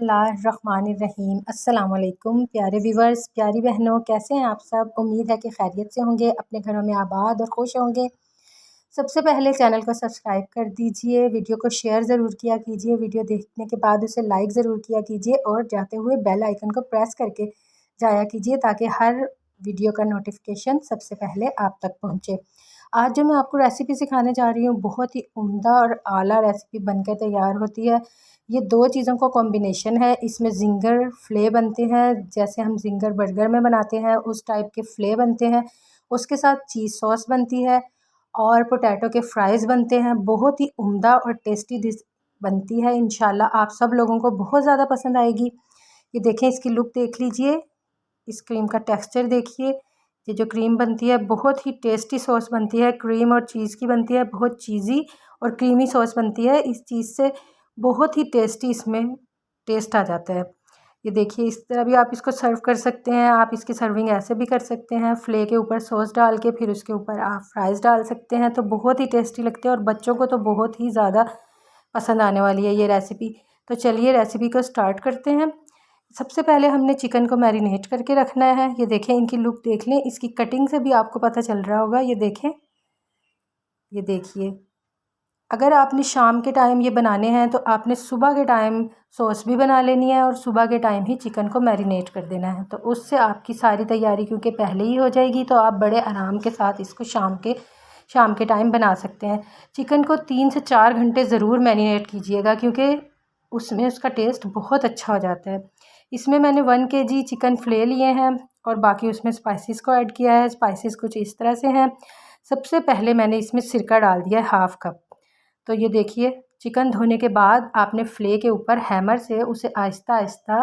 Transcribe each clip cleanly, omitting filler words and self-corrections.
बिस्मिल्लाहिर्रहमानिर्रहीम। अस्सलाम वालेकुम प्यारे व्यूवर्स, प्यारी बहनों, कैसे हैं आप सब। उम्मीद है कि खैरियत से होंगे, अपने घरों में आबाद और खुश होंगे। सबसे पहले चैनल को सब्सक्राइब कर दीजिए, वीडियो को शेयर ज़रूर किया कीजिए, वीडियो देखने के बाद उसे लाइक ज़रूर किया कीजिए और जाते हुए बेल आइकन को प्रेस करके जाया कीजिए ताकि हर वीडियो का नोटिफिकेशन सबसे पहले आप तक पहुँचे। आज जो मैं आपको रेसिपी सिखाने जा रही हूँ, बहुत ही उम्दा और आला रेसिपी बनकर तैयार होती है। ये दो चीज़ों का कॉम्बिनेशन है। इसमें ज़िंगर फ़्ले बनते हैं, जैसे हम ज़िंगर बर्गर में बनाते हैं उस टाइप के फ़्ले बनते हैं। उसके साथ चीज़ सॉस बनती है और पोटैटो के फ्राइज़ बनते हैं। बहुत ही उम्दा और टेस्टी डिश बनती है। इंशाल्लाह आप सब लोगों को बहुत ज़्यादा पसंद आएगी। ये देखें, इसकी लुक देख लीजिए, इस क्रीम का टेक्सचर देखिए। ये जो क्रीम बनती है बहुत ही टेस्टी सॉस बनती है, क्रीम और चीज़ की बनती है, बहुत चीज़ी और क्रीमी सॉस बनती है। इस चीज़ से बहुत ही टेस्टी इसमें टेस्ट आ जाता है। ये देखिए, इस तरह भी आप इसको सर्व कर सकते हैं। आप इसकी सर्विंग ऐसे भी कर सकते हैं, फ़्ले के ऊपर सॉस डाल के, फिर उसके ऊपर आप फ्राइज़ डाल सकते हैं, तो बहुत ही टेस्टी लगते हैं और बच्चों को तो बहुत ही ज़्यादा पसंद आने वाली है ये रेसिपी। तो चलिए रेसिपी को स्टार्ट करते हैं। सबसे पहले हमने चिकन को मैरिनेट करके रखना है। ये देखें, इनकी लुक देख लें, इसकी कटिंग से भी आपको पता चल रहा होगा। ये देखें, ये देखिए, अगर आपने शाम के टाइम ये बनाने हैं तो आपने सुबह के टाइम सॉस भी बना लेनी है और सुबह के टाइम ही चिकन को मैरिनेट कर देना है, तो उससे आपकी सारी तैयारी क्योंकि पहले ही हो जाएगी, तो आप बड़े आराम के साथ इसको शाम के टाइम बना सकते हैं। चिकन को 3 से 4 घंटे ज़रूर मैरिनेट कीजिएगा क्योंकि उसमें उसका टेस्ट बहुत अच्छा हो जाता है। इसमें मैंने 1 केजी चिकन फ़िले लिए हैं और बाकी उसमें स्पाइसेस को ऐड किया है। स्पाइसेस कुछ इस तरह से हैं। सबसे पहले मैंने इसमें सिरका डाल दिया है हाफ़ कप। तो ये देखिए, चिकन धोने के बाद आपने फ़्ले के ऊपर हैमर से उसे आहिस्ता आहिस्ता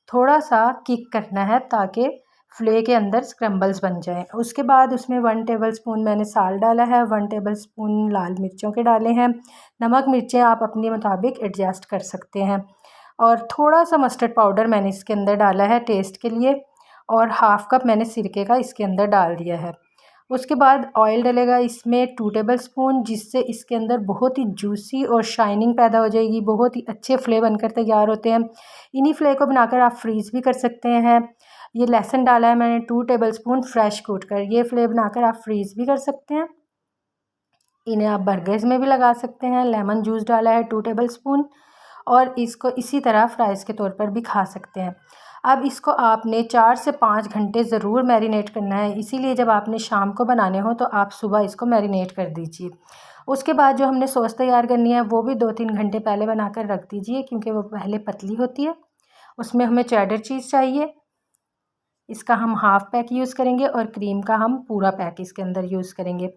थोड़ा सा किक करना है ताकि फ़्ले के अंदर स्क्रम्बल्स बन जाएं। उसके बाद उसमें 1 टेबलस्पून मैंने साल्ट डाला है, 1 टेबलस्पून लाल मिर्चों के डाले हैं। नमक मिर्चें आप अपने मुताबिक एडजस्ट कर सकते हैं और थोड़ा सा मस्टर्ड पाउडर मैंने इसके अंदर डाला है टेस्ट के लिए और हाफ़ कप मैंने सिरके का इसके अंदर डाल दिया है। उसके बाद ऑयल डलेगा इसमें 2 टेबलस्पून, जिससे इसके अंदर बहुत ही जूसी और शाइनिंग पैदा हो जाएगी। बहुत ही अच्छे फ़्ले बनकर तैयार होते हैं। इन्हीं फ़्ले को बनाकर आप फ्रीज़ भी कर सकते हैं। ये लहसुन डाला है मैंने 2 टेबलस्पून फ्रेश कूट कर। ये फ़्ले बनाकर आप फ्रीज़ भी कर सकते हैं। इन्हें आप बर्गर्स में भी लगा सकते हैं। लेमन जूस डाला है 2 टेबलस्पून और इसको इसी तरह फ्राइज़ के तौर पर भी खा सकते हैं। अब इसको आपने 4 से 5 घंटे ज़रूर मैरिनेट करना है, इसीलिए जब आपने शाम को बनाने हो तो आप सुबह इसको मैरिनेट कर दीजिए। उसके बाद जो हमने सॉस तैयार करनी है वो भी 2-3 घंटे पहले बनाकर रख दीजिए क्योंकि वो पहले पतली होती है। उसमें हमें चेडर चीज़ चाहिए, इसका हम हाफ़ पैक यूज़ करेंगे और क्रीम का हम पूरा पैक इसके अंदर यूज़ करेंगे।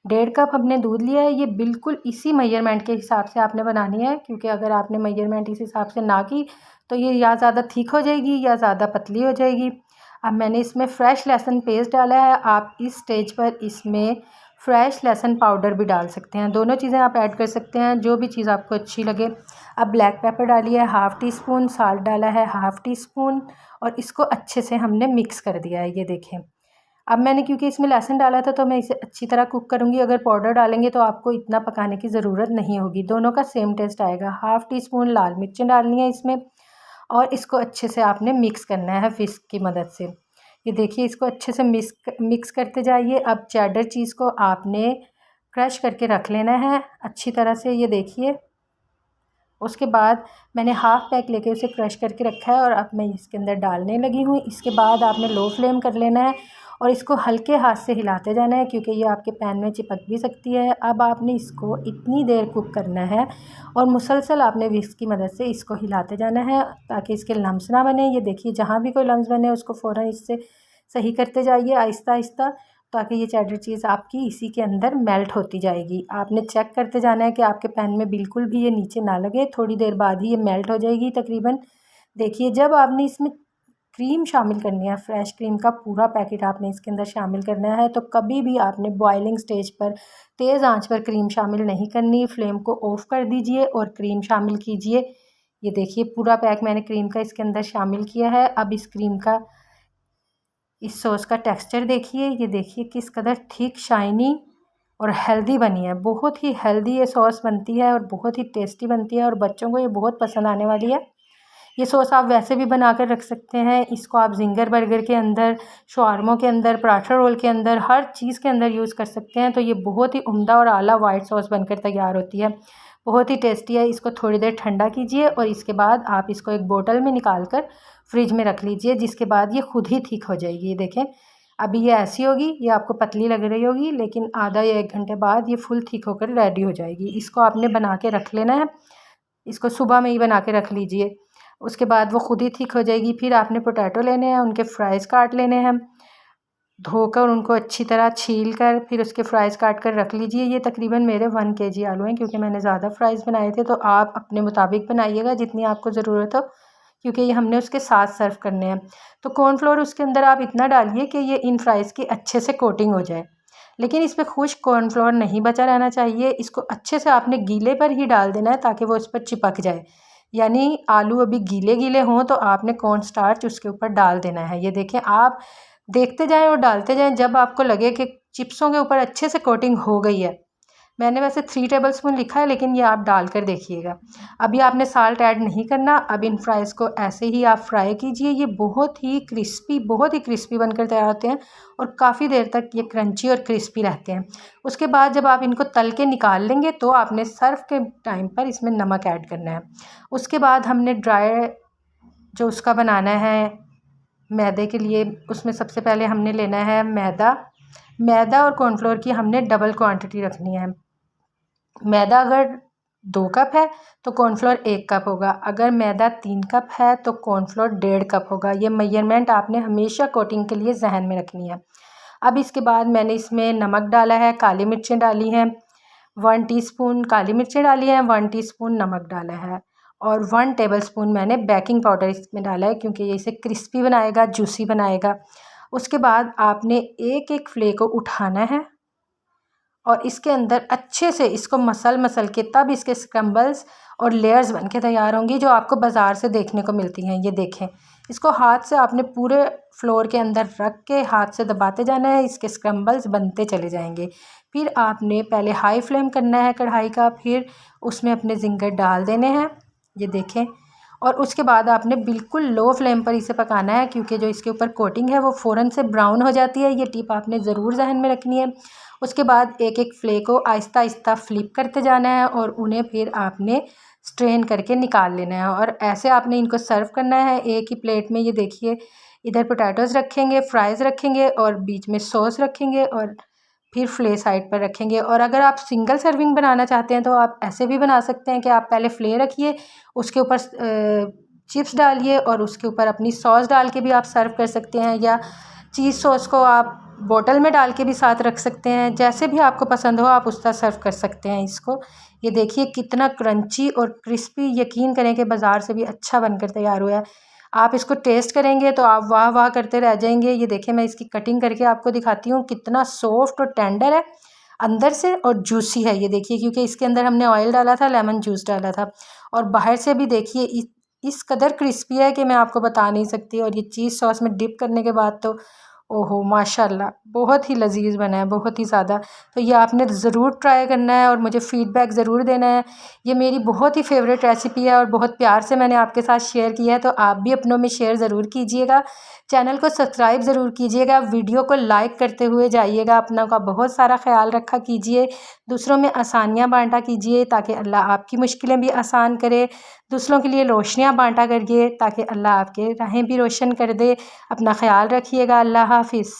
1.5 कप हमने दूध लिया है। ये बिल्कुल इसी मेजरमेंट के हिसाब से आपने बनानी है क्योंकि अगर आपने मेजरमेंट इस हिसाब से ना की तो ये या ज़्यादा थिक हो जाएगी या ज़्यादा पतली हो जाएगी। अब मैंने इसमें फ्रेश लहसुन पेस्ट डाला है। आप इस स्टेज पर इसमें फ्रेश लहसुन पाउडर भी डाल सकते हैं। दोनों चीज़ें आप ऐड कर सकते हैं, जो भी चीज़ आपको अच्छी लगे। अब ब्लैक पेपर डाली है हाफ़ टी स्पून, साल्ट डाला है हाफ़ टी स्पून और इसको अच्छे से हमने मिक्स कर दिया है। ये देखें, अब मैंने क्योंकि इसमें लहसुन डाला था तो मैं इसे अच्छी तरह कुक करूँगी। अगर पाउडर डालेंगे तो आपको इतना पकाने की ज़रूरत नहीं होगी, दोनों का सेम टेस्ट आएगा। हाफ़ टी स्पून लाल मिर्चें डालनी है इसमें और इसको अच्छे से आपने मिक्स करना है विस्क की मदद से। ये देखिए, इसको अच्छे से मिक्स करते जाइए। अब चेडर चीज़ को आपने क्रश करके रख लेना है अच्छी तरह से। ये देखिए, उसके बाद मैंने हाफ़ पैक लेके उसे क्रश करके रखा है और अब मैं इसके अंदर डालने लगी हूँ। इसके बाद आपने लो फ्लेम कर लेना है और इसको हल्के हाथ से हिलाते जाना है क्योंकि ये आपके पैन में चिपक भी सकती है। अब आपने इसको इतनी देर कुक करना है और मुसलसल आपने विस्क की मदद से इसको हिलाते जाना है ताकि इसके लम्स ना बने। ये देखिए, जहाँ भी कोई लम्स बने उसको फ़ौरन इससे सही करते जाइए आहिस्ता आहिस्ता, ताकि ये चेडर चीज़ आपकी इसी के अंदर मेल्ट होती जाएगी। आपने चेक करते जाना है कि आपके पैन में बिल्कुल भी ये नीचे ना लगे। थोड़ी देर बाद ही ये मेल्ट हो जाएगी तकरीबन। देखिए, जब आपने इसमें क्रीम शामिल करनी है, फ्रेश क्रीम का पूरा पैकेट आपने इसके अंदर शामिल करना है, तो कभी भी आपने बॉइलिंग स्टेज पर तेज़ आंच पर क्रीम शामिल नहीं करनी। फ्लेम को ऑफ़ कर दीजिए और क्रीम शामिल कीजिए। ये देखिए, पूरा पैक मैंने क्रीम का इसके अंदर शामिल किया है। अब इस क्रीम का, इस सॉस का टेक्सचर देखिए। ये देखिए किस कदर थिक, शाइनी और हेल्दी बनी है। बहुत ही हेल्दी ये सॉस बनती है और बहुत ही टेस्टी बनती है और बच्चों को ये बहुत पसंद आने वाली है। ये सॉस आप वैसे भी बना कर रख सकते हैं। इसको आप ज़िंगर बर्गर के अंदर, शवारमों के अंदर, पराठा रोल के अंदर, हर चीज़ के अंदर यूज़ कर सकते हैं। तो ये बहुत ही उम्दा और आला वाइट सॉस बनकर तैयार होती है, बहुत ही टेस्टी है। इसको थोड़ी देर ठंडा कीजिए और इसके बाद आप इसको एक बोतल में निकाल कर फ्रिज में रख लीजिए, जिसके बाद ये खुद ही ठीक हो जाएगी। देखें, अभी ये ऐसी होगी, ये आपको पतली लग रही होगी, लेकिन आधा या 1 घंटे बाद ये फुल ठीक होकर रेडी हो जाएगी। इसको आपने बना के रख लेना है, इसको सुबह में ही बना के रख लीजिए, उसके बाद वो खुद ही ठीक हो जाएगी। फिर आपने पोटैटो लेने हैं, उनके फ्राइज़ काट लेने हैं, धोकर उनको अच्छी तरह छील कर फिर उसके फ्राइज़ काट कर रख लीजिए। ये तकरीबन मेरे 1 केजी आलू हैं, क्योंकि मैंने ज़्यादा फ्राइज़ बनाए थे। तो आप अपने मुताबिक बनाइएगा जितनी आपको ज़रूरत हो, क्योंकि ये हमने उसके साथ सर्व करने हैं। तो कॉर्नफ्लोर उसके अंदर आप इतना डालिए कि ये इन फ्राइज़ की अच्छे से कोटिंग हो जाए, लेकिन इसमें खुश्क कॉर्नफ्लोर नहीं बचा रहना चाहिए। इसको अच्छे से आपने गीले पर ही डाल देना है, ताकि वो इस पर चिपक जाए। यानी आलू अभी गीले गीले हों तो आपने कॉर्न स्टार्च उसके ऊपर डाल देना है। ये देखें, आप देखते जाएं और डालते जाएं, जब आपको लगे कि चिप्सों के ऊपर अच्छे से कोटिंग हो गई है। मैंने वैसे 3 टेबलस्पून लिखा है, लेकिन ये आप डाल कर देखिएगा। अभी आपने साल्ट ऐड नहीं करना। अब इन फ्राइज़ को ऐसे ही आप फ्राई कीजिए। ये बहुत ही क्रिस्पी बनकर तैयार होते हैं और काफ़ी देर तक ये क्रंची और क्रिस्पी रहते हैं। उसके बाद जब आप इनको तल के निकाल लेंगे तो आपने सर्व के टाइम पर इसमें नमक ऐड करना है। उसके बाद हमने ड्राई जो उसका बनाना है मैदे के लिए, उसमें सबसे पहले हमने लेना है मैदा और कॉर्नफ्लोर की हमने डबल क्वांटिटी रखनी है। मैदा अगर 2 कप है तो कॉर्नफ्लोर 1 कप होगा। अगर मैदा 3 कप है तो कॉर्नफ्लोर 1.5 कप होगा। ये मेजरमेंट आपने हमेशा कोटिंग के लिए जहन में रखनी है। अब इसके बाद मैंने इसमें नमक डाला है, काली मिर्चें डाली हैं, 1 टीस्पून काली मिर्चें डाली हैं, 1 टीस्पून नमक डाला है और 1 टेबलस्पून मैंने बेकिंग पाउडर इसमें डाला है, क्योंकि ये इसे क्रिस्पी बनाएगा, जूसी बनाएगा। उसके बाद आपने एक एक फ्ले को उठाना है और इसके अंदर अच्छे से इसको मसल के तब इसके स्क्रम्बल्स और लेयर्स बन के तैयार होंगी, जो आपको बाज़ार से देखने को मिलती हैं। ये देखें, इसको हाथ से आपने पूरे फ्लोर के अंदर रख के हाथ से दबाते जाना है, इसके स्क्रम्बल्स बनते चले जाएंगे। फिर आपने पहले हाई फ्लेम करना है कढ़ाई का, फिर उसमें अपने ज़िंगर डाल देने हैं। ये देखें, और उसके बाद आपने बिल्कुल लो फ्लेम पर इसे पकाना है, क्योंकि जो इसके ऊपर कोटिंग है वो फ़ौरन से ब्राउन हो जाती है। ये टिप आपने ज़रूर जहन में रखनी है। उसके बाद एक एक फ्ले को आहिस्ता आहिस्ता फ्लिप करते जाना है और उन्हें फिर आपने स्ट्रेन करके निकाल लेना है और ऐसे आपने इनको सर्व करना है एक ही प्लेट में। ये देखिए, इधर पोटैटोज़ रखेंगे, फ्राइज़ रखेंगे और बीच में सॉस रखेंगे और फिर फ्ले साइड पर रखेंगे। और अगर आप सिंगल सर्विंग बनाना चाहते हैं तो आप ऐसे भी बना सकते हैं कि आप पहले फ्ले रखिए, उसके ऊपर चिप्स डालिए और उसके ऊपर अपनी सॉस डाल के भी आप सर्व कर सकते हैं, या चीज़ सॉस को आप बोतल में डाल के भी साथ रख सकते हैं। जैसे भी आपको पसंद हो आप उस तरह सर्व कर सकते हैं इसको। ये देखिए कितना क्रंची और क्रिस्पी, यकीन करें कि बाज़ार से भी अच्छा बनकर तैयार हुआ है। आप इसको टेस्ट करेंगे तो आप वाह वाह करते रह जाएंगे। ये देखिए, मैं इसकी कटिंग करके आपको दिखाती हूँ, कितना सॉफ्ट और टेंडर है अंदर से और जूसी है। ये देखिए, क्योंकि इसके अंदर हमने ऑयल डाला था, लेमन जूस डाला था, और बाहर से भी देखिए इस कदर क्रिस्पी है कि मैं आपको बता नहीं सकती। और ये चीज़ सॉस में डिप करने के बाद तो ओहो माशाल्लाह, बहुत ही लजीज बना है, बहुत ही ज़्यादा। तो ये आपने ज़रूर ट्राई करना है और मुझे फ़ीडबैक ज़रूर देना है। ये मेरी बहुत ही फेवरेट रेसिपी है और बहुत प्यार से मैंने आपके साथ शेयर किया है, तो आप भी अपनों में शेयर ज़रूर कीजिएगा। चैनल को सब्सक्राइब ज़रूर कीजिएगा, वीडियो को लाइक करते हुए जाइएगा, अपनों का बहुत सारा ख्याल रखा कीजिए, दूसरों में आसानियाँ बांटा कीजिए ताकि अल्लाह आपकी मुश्किलें भी आसान करे, दूसरों के लिए रोशनियाँ बांटा करिए ताकि अल्लाह आपके राहें भी रोशन कर दे। अपना ख्याल रखिएगा। अल्लाह हाफिज़।